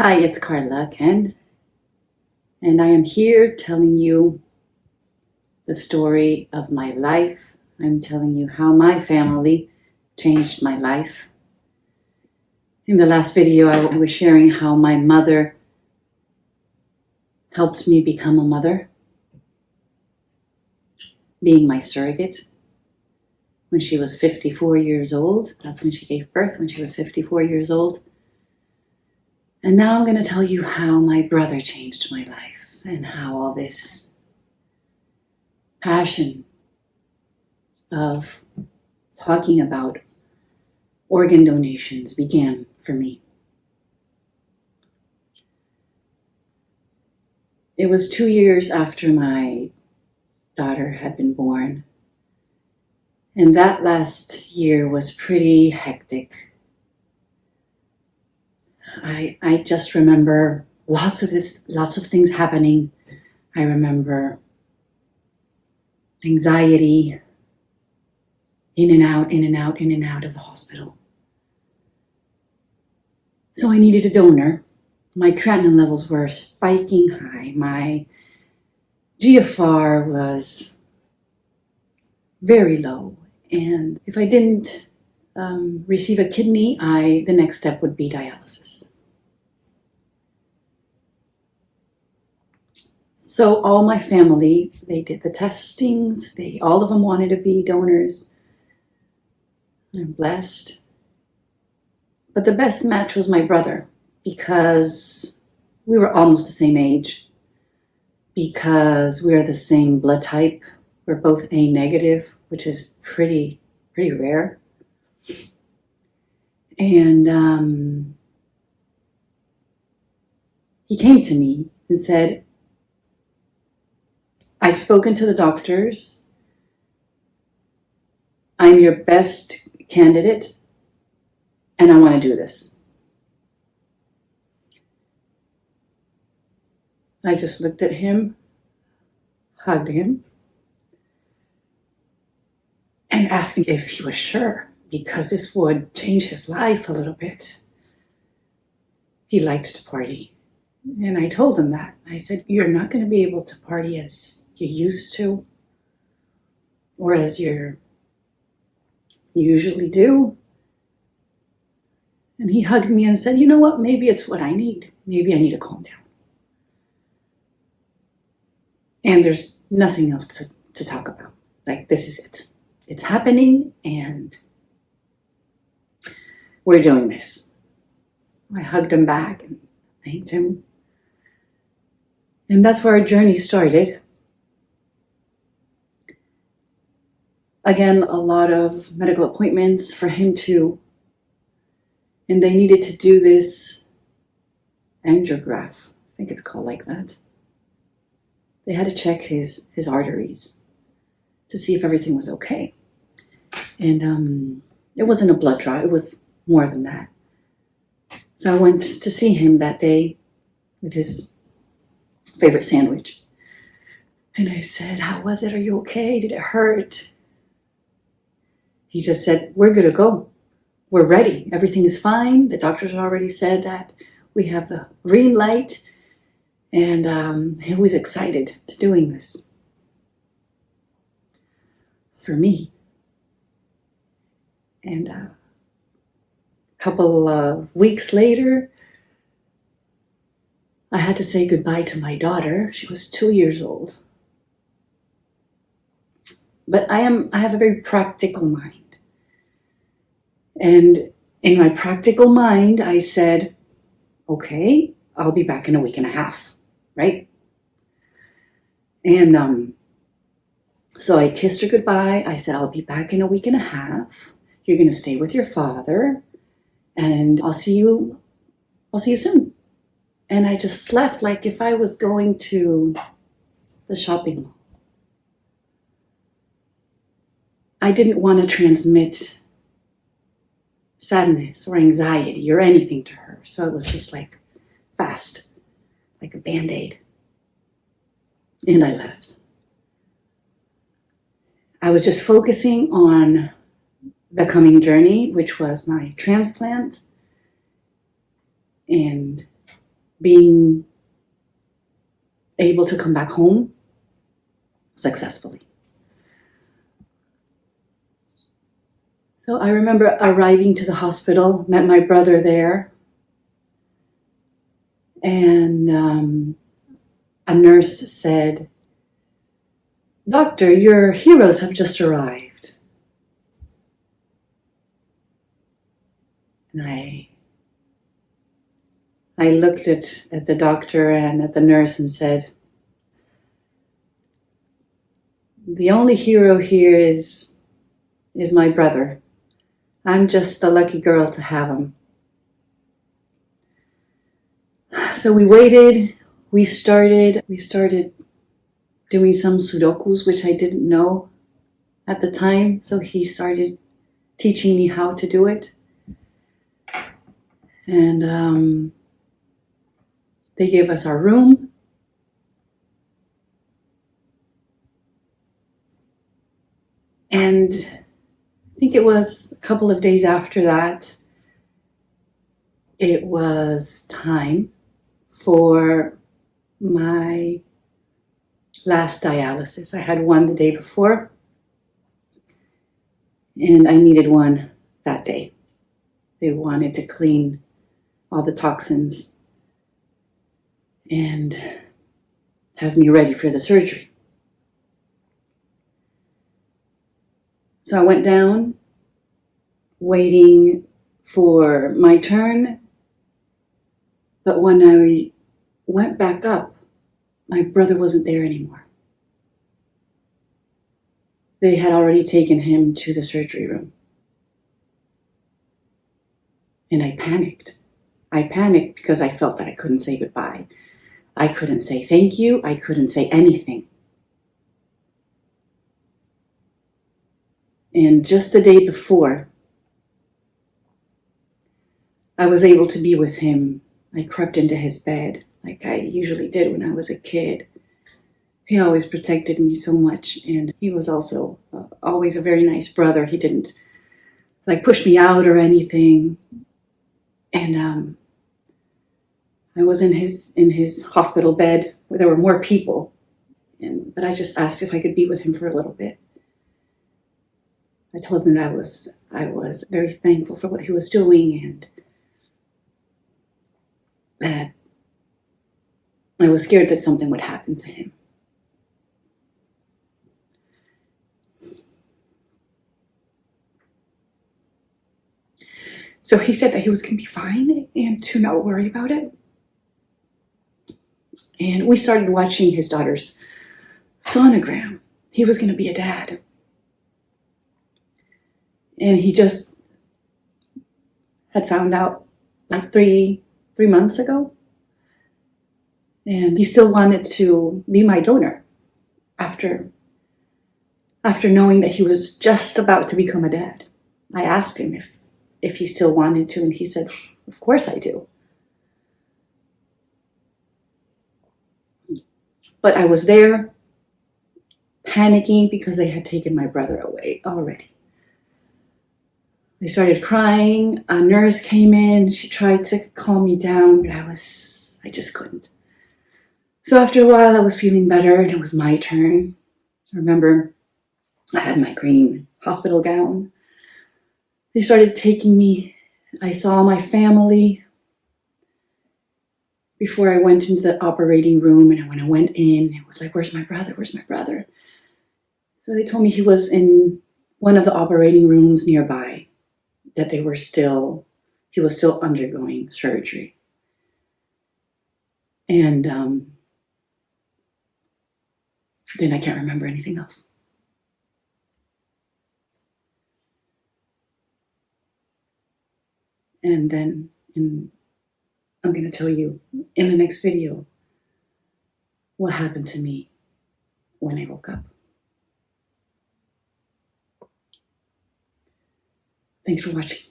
Hi, it's Carla again, and I am here telling you the story of my life. I'm telling you how my family changed my life. In the last video, I was sharing how my mother helped me become a mother, being my surrogate. When she was 54 years old, that's when she gave birth, when she was 54 years old. And now I'm going to tell you how my brother changed my life and how all this passion of talking about organ donations began for me. It was 2 years after my daughter had been born, and that last year was pretty hectic. I just remember lots of things happening. I remember anxiety, in and out, in and out, in and out of the hospital. So I needed a donor. My creatinine levels were spiking high. My GFR was very low. And if I didn't receive a kidney, the next step would be dialysis. So all my family, they did the testings. All of them wanted to be donors. I'm blessed. But the best match was my brother, because we were almost the same age, because we're the same blood type. We're both A negative, which is pretty rare. And he came to me and said, I've spoken to the doctors. I'm your best candidate, and I want to do this. I just looked at him, hugged him, and asked him if he was sure, because this would change his life a little bit. He liked to party. And I told him that. I said, you're not going to be able to party as you used to, or as you usually do. And he hugged me and said, you know what, maybe it's what I need. Maybe I need to calm down. And there's nothing else to talk about. Like, this is it. It's happening, and we're doing this. I hugged him back and thanked him. And that's where our journey started. Again, a lot of medical appointments for him too. And they needed to do this angiograph. I think it's called like that. They had to check his arteries to see if everything was okay. And it wasn't a blood draw. It was more than that. So I went to see him that day with his favorite sandwich. And I said, how was it? Are you okay? Did it hurt? He just said, we're good to go. We're ready. Everything is fine. The doctors already said that we have the green light. And he was excited to doing this for me. And a couple of weeks later, I had to say goodbye to my daughter. She was 2 years old. But I have a very practical mind. And in my practical mind, I said, okay, I'll be back in a week and a half, right? And so I kissed her goodbye. I said, I'll be back in a week and a half. You're going to stay with your father, and I'll see you soon. And I just left like if I was going to the shopping mall. I didn't want to transmit sadness or anxiety or anything to her. So it was just like fast, like a Band-Aid. And I left. I was just focusing on the coming journey, which was my transplant. And being able to come back home successfully. So I remember arriving to the hospital, met my brother there, and a nurse said, "Doctor, your heroes have just arrived." And I looked at the doctor and at the nurse and said, "The only hero here is my brother. I'm just the lucky girl to have him." So we waited. We started doing some Sudokus, which I didn't know at the time. So he started teaching me how to do it. And they gave us our room. And I think it was a couple of days after that, it was time for my last dialysis. I had one the day before, and I needed one that day. They wanted to clean all the toxins and have me ready for the surgery. So I went down, waiting for my turn, but when I went back up, my brother wasn't there anymore. They had already taken him to the surgery room. And I panicked. I panicked because I felt that I couldn't say goodbye. I couldn't say thank you. I couldn't say anything. And just the day before, I was able to be with him. I crept into his bed like I usually did when I was a kid. He always protected me so much, and he was also always a very nice brother. He didn't push me out or anything. And I was in his hospital bed where there were more people, but I just asked if I could be with him for a little bit. I told him that I was very thankful for what he was doing, and that I was scared that something would happen to him. So he said that he was going to be fine and to not worry about it. And we started watching his daughter's sonogram. He was going to be a dad. And he just had found out like three months ago. And he still wanted to be my donor after knowing that he was just about to become a dad. I asked him if he still wanted to, and he said, "Of course I do." But I was there panicking because they had taken my brother away already. I started crying. A nurse came in. She tried to calm me down, but I just couldn't. So after a while, I was feeling better, and it was my turn. I remember I had my green hospital gown. They started taking me. I saw my family before I went into the operating room, and when I went in, it was like, "Where's my brother? Where's my brother?" So they told me he was in one of the operating rooms nearby, that he was still undergoing surgery. And then I can't remember anything else. And then I'm going to tell you in the next video what happened to me when I woke up. Thanks for watching.